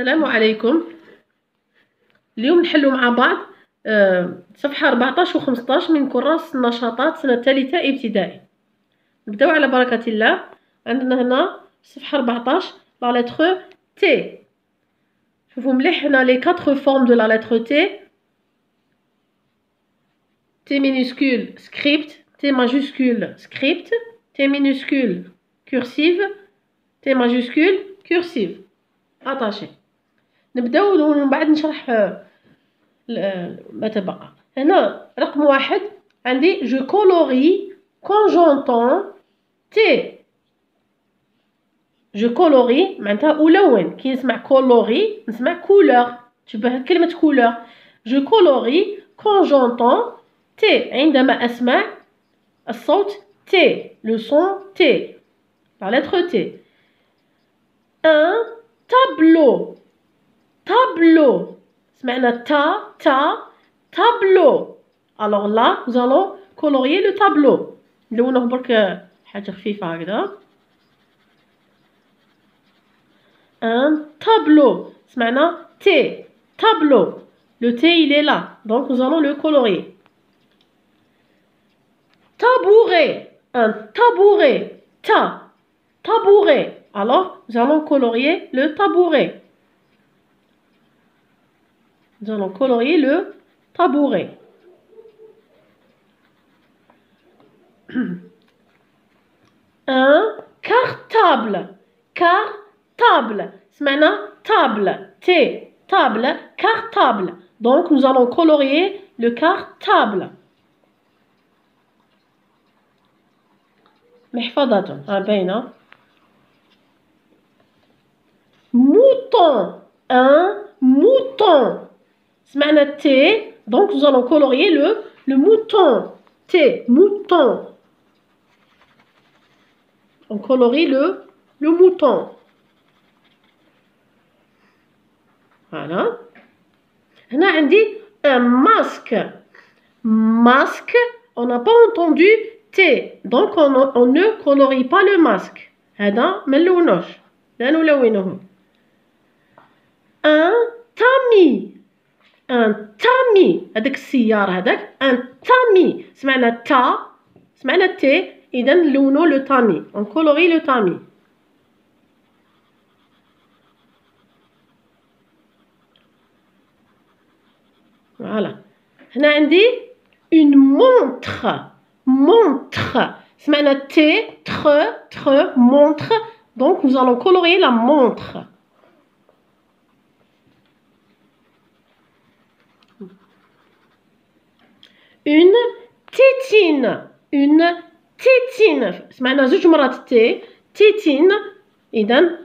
السلام عليكم. اليوم نحلو مع بعض صفحة 14 و 15 من كراس النشاطات سنة ثالثة ابتدائي. نبداو على بركة الله. عندنا هنا صفحة 14 لا لتر تي. شوفوا مليح هنا لي 4 فورم دو لا لتر تي. تي minuscule script, T majuscule script, T minuscule cursive, T majuscule cursive attaché. نبداو ومن بعد نشرح ما تبقى. هنا رقم 1 عندي je colorie quand j'entends T. je colorie معناتها ألون. كي نسمع colorie نسمع couleur. تشبه كلمة couleur. je colorie quand j'entends T. عندما أسمع الصوت T. le son T. la lettre T. un tableau. tableau. سمعنا ta tableau. alors là nous allons colorier le tableau. نلونه برك حاجة خفيفة هكذا. un tableau. سمعنا T. tableau. le T il est là donc nous allons le colorier. tabouret. un tabouret. tabouret. alors nous allons colorier le tabouret. Nous allons colorier le tabouret. un cartable. cartable. سمعنا table. T. table. cartable. donc nous allons colorier le cartable. محفظة باينة. mouton. un mouton. سمعنا T donc nous allons colorier le mouton. T. mouton. on colorie le mouton. voilà. هنا عندي un masque. masque on n'a pas entendu T donc on ne colorie pas le masque. هذا ما نلونوش لا نلونه. un tamis. un tamis. هذاك السيارة هذاك un tamis. سمعنا تا سمعنا تي إذا نلونو لو تامي. on colorie le tamis. voilà. هنا عندي une montre. montre. سمعنا T tre montre donc nous allons colorier la montre. une tétine. une tétine. سمعنا زوج مرات T. tétine إذا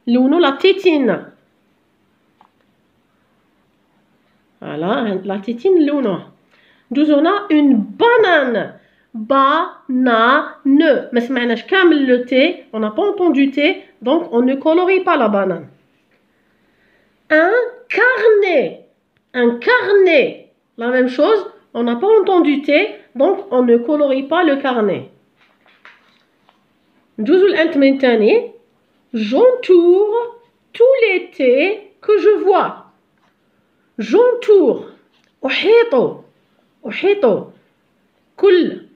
لونو لا tétine. voilà la tétine لونوها. ندوزو هنا une banane. banane. ما سمعناش كامل le T. on n'a pas entendu T donc on ne colorie pas la banane. un carnet. un carnet. la même chose on n'a pas entendu T donc on ne colorie pas le carnet. ندوزو الأنت من تاني. j'entoure tous les T que je vois. j'entoure. أحيط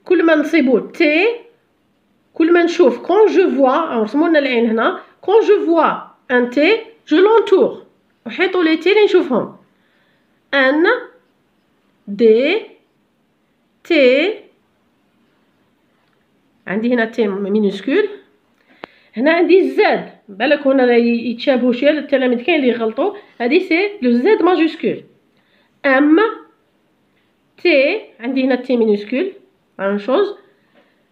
كل ما نصيبو T كل ما نشوف quand je vois نرسمو لنا العين هنا quand je vois un T je l'entoure. أحيط les T اللي نشوفهم. N D T عندي هنا T minuscule. هنا عندي Z. بالك هنا يتشابهوا شويه التلاميذ كاين اللي يغلطوا. هذه سي لو Z majuscule. M T عندي هنا T minuscule la même chose.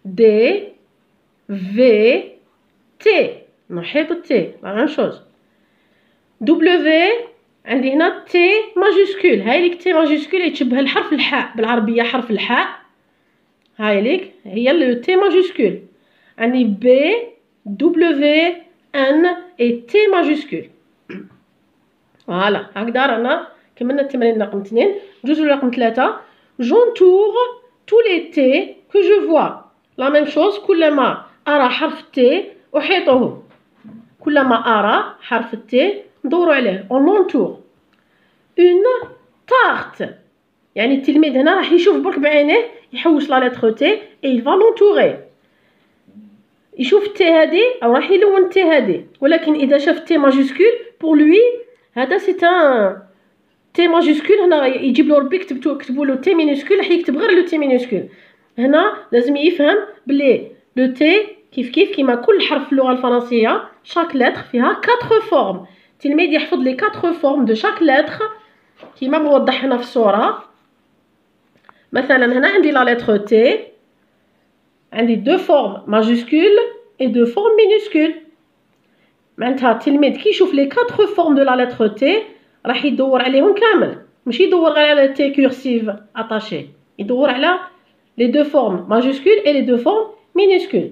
D V T نحيط T la même chose. W عندي هنا T majuscule. هاي ليك T majuscule يتشبه الحرف الحاء بالعربية. حرف الحاء هاي ليك هي ال T majuscule. عندي B W N et T majuscule. voilà هكذا رانا كملنا التمرين رقم 2. ندوزو لرقم 3. j'entoure tous les T que je vois. la même chose كلما أرى حرف T أحيطه. كلما أرى حرف T ندوروا عليه اون لونتور. اون تارت يعني التلميذ هنا راح يشوف برك بعينيه، يحوس لا لتر تي اي il va l'entourer. يشوف تي هادي او راح يلون تي هادي، ولكن اذا شاف تي ماجيسكول بور لوي هذا سي ان تي ماجيسكول. هنا يجيب له ربي كتبوا له تي مينيسكول، راح يكتب غير لو تي مينيسكول. هنا لازم يفهم بلي لو تي كيف كيما كل حرف في اللغه الفرنسيه شاك لتر فيها 4 فورم. التلميذ يحفظ لي 4 فورم دو شاك لتر كيما موضح هنا في الصوره. مثلا هنا عندي لا لتر تي، عندي دو فورم ماجيسكول اي دو فورم مينيسكول. معناتها التلميذ كي يشوف لي 4 فورم دو لا لتر تي راح يدور عليهم كامل، ماشي يدور غير على تي كورسيف اتاشي، يدور على لي دو فورم ماجيسكول اي لي دو فورم مينيسكول،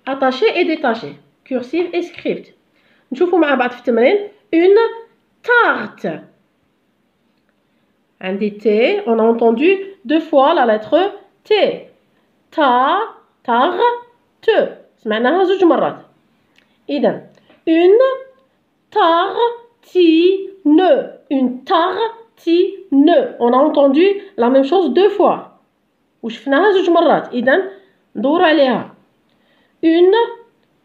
اتاشي اي ديتاشي، كورسيف اي سكريبت. نشوفوا مع بعض في التمرين. اون تارت، عندي تي on a entendu 2 fois la lettre T. تا تاغ ت سمعناها 2 مرات. إذا une tartine, une tartine. On a entendu la même chose 2 fois وشفناها 2 مرات. إذا ندورو عليها. une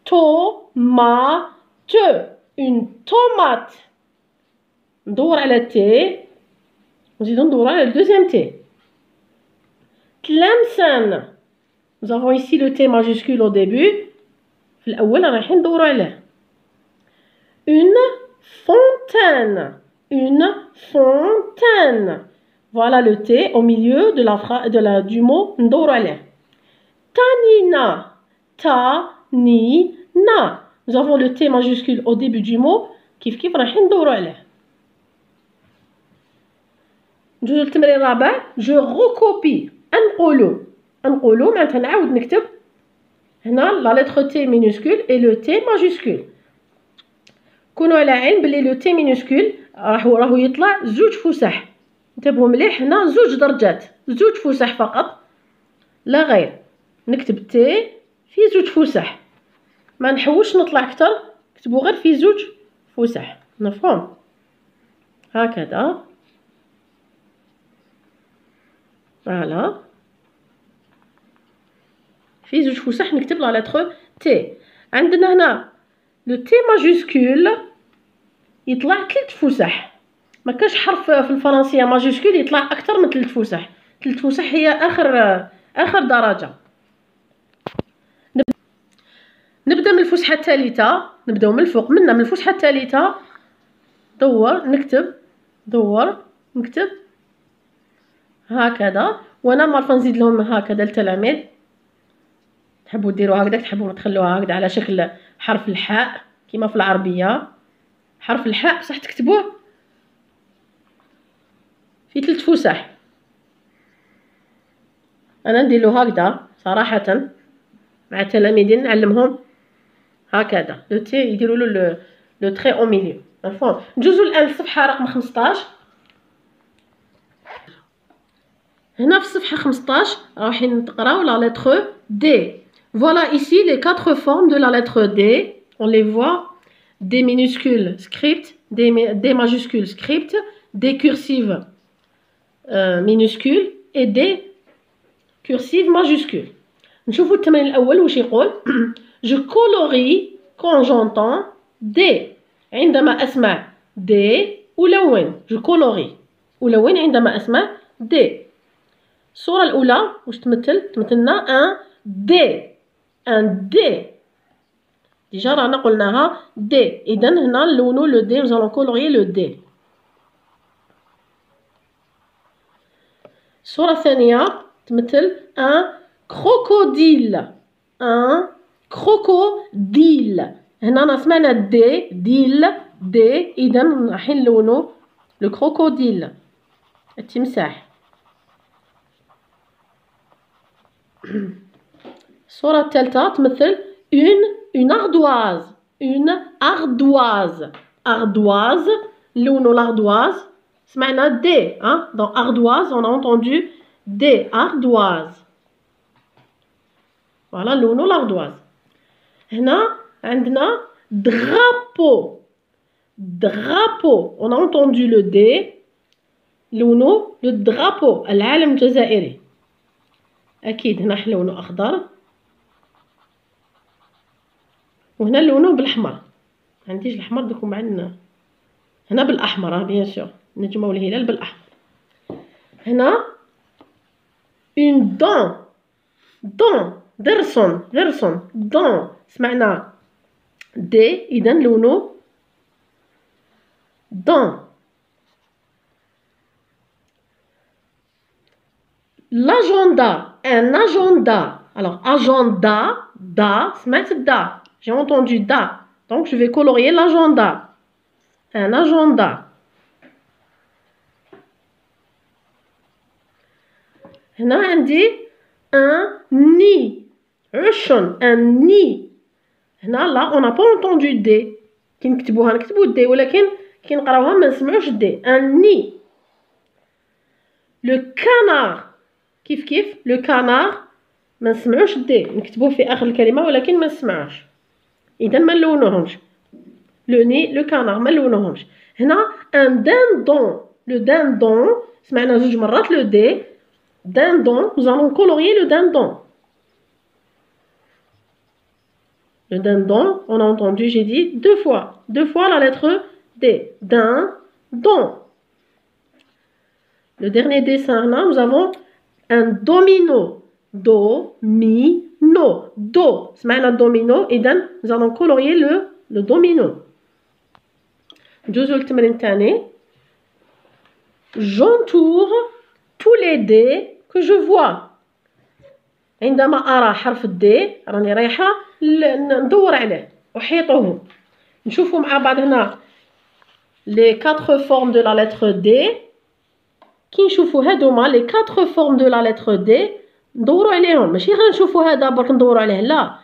tomate, une tomate. ندور على تي نزيدو ندورو على الدوزيام تي. تلمسان. Nous avons ici le T majuscule au début. في الأول رايحين ندورو عليه. Une fontaine. Une fontaine. Voilà le T au milieu du mot ندورو عليه. Tanina. Tanina. Nous avons le T majuscule au début du mot. كيف رايحين ندورو عليه. ندوزو للتمرين الرابع. Je recopie. نقولو معناتها نعاود نكتب هنا لا لتر تي مينيسكول اي لو تي ماجيسكول. كونوا على علم بلي لو تي مينيسكول راهو يطلع 2 فسح. انتبهوا مليح، هنا 2 درجات، 2 فسح فقط لا غير. نكتب تي في 2 فسح، ما نحوش نطلع اكثر، كتبوا غير في 2 فسح. مفهوم؟ هكذا فوالا في 2 فسح نكتب لا لتر تي. عندنا هنا لو تي ماجيسكول يطلع 3 فسح. ما كاش حرف في الفرنسيه ماجيسكول يطلع اكثر من 3 فسح. 3 فسح هي اخر درجه. نبدا من الفسحه الثالثه، نبداو من الفوق من الفسحه الثالثه. نكتب هكذا، وانا معرفه نزيد لهم هكذا التلاميذ. تحبوا ديروا هكذا، تحبوا تخلوها هكذا على شكل حرف الحاء كما في العربيه. حرف الحاء بصح تكتبوه في 3 فسح. انا نديرلو هكذا صراحه مع تلاميذي، نعلمهم هكذا لو تي يديروا له لو تري او ميليو. مفهوم؟ نجوزو الان الصفحه رقم 15. هنا في الصفحه 15 رايحين نقراو لا لتر دي. Voilà ici les 4 formes de la lettre D. On les voit. D minuscule script, D majuscule script, D cursive minuscule et D cursive majuscule. نشوفوا التمرين الأول واش يقول. Je colorie quand j'entends D. عندما أسمع D ألون. Je colorie ألون عندما أسمع D. الصورة الأولى واش تمثلنا ان دي. ان دي ديجا رانا قلناها دي. إذا هنا نلونو لو دي. nous allons colorier le D. الصورة الثانية تمثل ان كروكوديل. ان كروكوديل. هنا سمعنا دي دي. إذا راح نلونو لو كروكوديل التمساح. الصورة الثالثة تمثل une ardoise. une ardoise. ardoise نلونو l'ardoise سمعنا دي. donc ardoise on a entendu دي. ardoise. voilà نلونو l'ardoise. هنا عندنا drapeau. drapeau. On a entendu le D. لونه le drapeau العلم الجزائري. أكيد هنا لونه أخضر وهنا لونه بالأحمر. عنديش الأحمر دوكم عندنا هنا بالأحمر بيان سور نجمو الهلال بالأحمر. هنا une dent ضرس dent سمعنا دي إذا لونه dent. L'agenda, un agenda. Alors, agenda, da, سمعت da. J'ai entendu da. Donc, je vais colorier l'agenda. Un agenda. هنا عندي un nid. un nid. هنا là, on n'a pas entendu d. كي نكتبوها نكتبو d ولكن كي نقراوها ما نسمعوش d. Un nid. Le canard. كيف لو كانار ما نسمعوش دي نكتبوه في اخر الكلمه ولكن ما نسمعوش اذا ما نلونوهمش لو ني لو كانار ما نلونوهمش. هنا ان داندون لو داندون سمعنا زوج مرات لو دي داندون nous allons colorier le dindon. Le dindon on a entendu j'ai dit deux fois la lettre D. Dindon. Le dernier dessin là nous avons un domino. Do. سمعنا domino. إذن nous allons colorier le domino. الجزء التمرين الثاني. J'entoure tous les dés que je vois. عندما أرى حرف الدي راني رايحة ندور عليه أحيطه. نشوفوا مع بعض هنا les 4 formes de la lettre D. كي نشوفوا هادوما لي 4 فورم دو لا لتر دي ندورو عليهم ماشي غير نشوفوا هذا برك ندورو عليه لا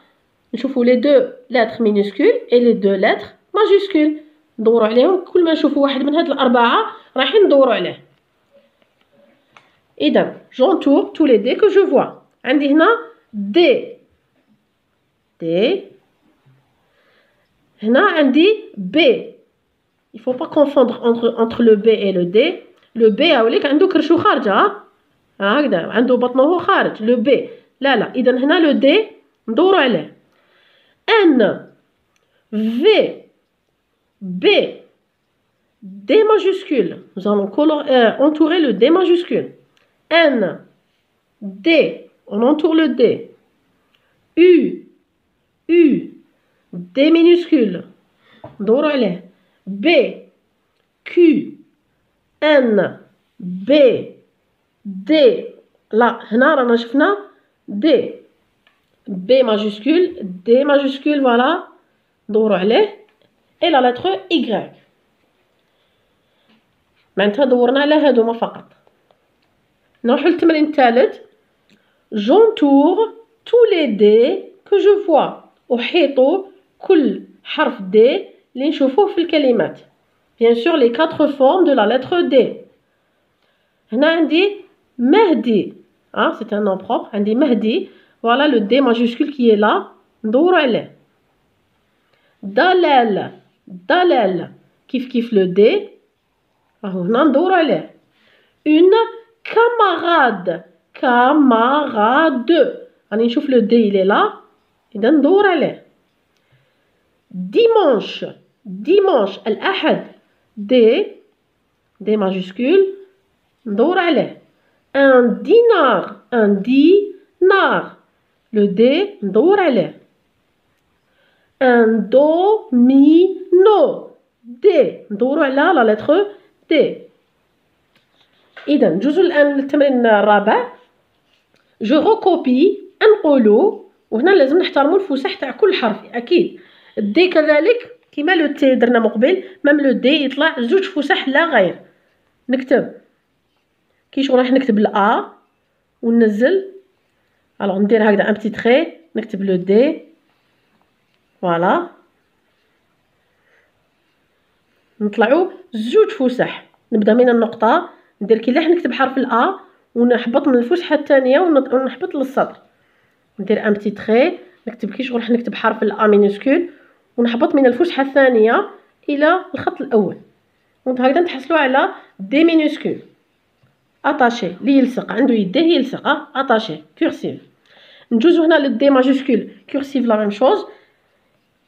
نشوفوا لي دو لتر مينوسكول اي لي دو لتر ماجوسكول ندورو عليهم كل ما نشوفوا واحد من هاد الاربعه رايحين ندورو عليه. اذا جونتور تو لي دي كو جو فوا. عندي هنا دي هنا عندي بي. il faut pas confondre entre le B et le D. لو بي هاوليك عنده كرشو خارجه هكذا عنده بطنه خارج لو بي لا اذا هنا لو دي ندورو عليه. ان في بي دي ماجوسكول nous allons entourer le D majuscule. N D on entoure le D. U D minuscule ندورو عليه. B Q N B D là هنا رانا شفنا D B majuscule voilà ندورو عليه et la lettre Y. معناتها دورنا على هادوما فقط. نروحو للتمرين الثالث. j'entoure tous les D que je vois. أحيط كل حرف D اللي نشوفوه في الكلمات. Bien sûr, les 4 formes de la lettre D. هنا عندي مهدي. C'est un nom propre. عندي مهدي. Voilà le D majuscule qui est là. ندورو عليه. دلال. كيف le D. هنا ندورو عليه. Une camarade. راني نشوف le D il est là. إذا ندور عليه. dimanche الأحد. D majuscule ندور عليه. un dinar le D ندور عليه. un domino D ندورو على la lettre D. إذا نجوزو الآن للتمرين الرابع. je recopie نقولو وهنا لازم نحترمو الفسح تاع كل حرف أكيد. الدي كذلك كيما لو تي درنا مقبل ميم لو دي يطلع زوج فسح لا غير. نكتب كي شغل راح نكتب الأ وننزل الوغ ندير هكذا ان بتي تري نكتب لو دي فوالا نطلعو زوج فسح. نبدا من النقطة ندير كي راح نكتب حرف الأ ونحبط من الفسحة الثانية ونحبط للسطر. ندير ان بتي تري نكتب كي شغل راح نكتب حرف الأ مينوسكول ونحبط من الفسحة الثانية الى الخط الاول. دونك هكذا نتحصلوا على دي مينوسكول اتاشي اللي يلصق عنده يديه يلصق اتاشي كورسيف. نجوزو هنا للدي ماجوسكول كورسيف لا ميم شوز.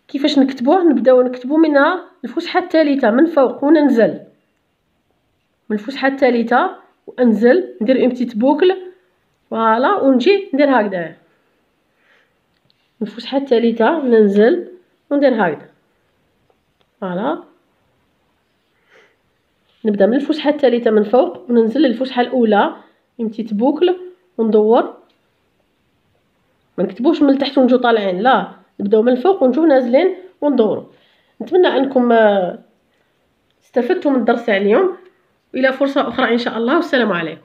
كيفاش نكتبوه؟ نبداو نكتبو من الفسحه الثالثه من فوق وننزل من الفسحه الثالثه وانزل ندير اون بتيت بوكل فوالا ونجي ندير هكذا من الفسحه الثالثه ننزل وندير هكذا فوالا. نبدا من الفسحه الثالثه من فوق وننزل للفسحه الاولى اون بتيت بوكل وندور. ما نكتبوش من التحت ونجو طالعين، لا نبداو من الفوق ونجو نازلين وندورو. نتمنى انكم استفدتوا من الدرس تاع اليوم، والى فرصه اخرى ان شاء الله، والسلام عليكم.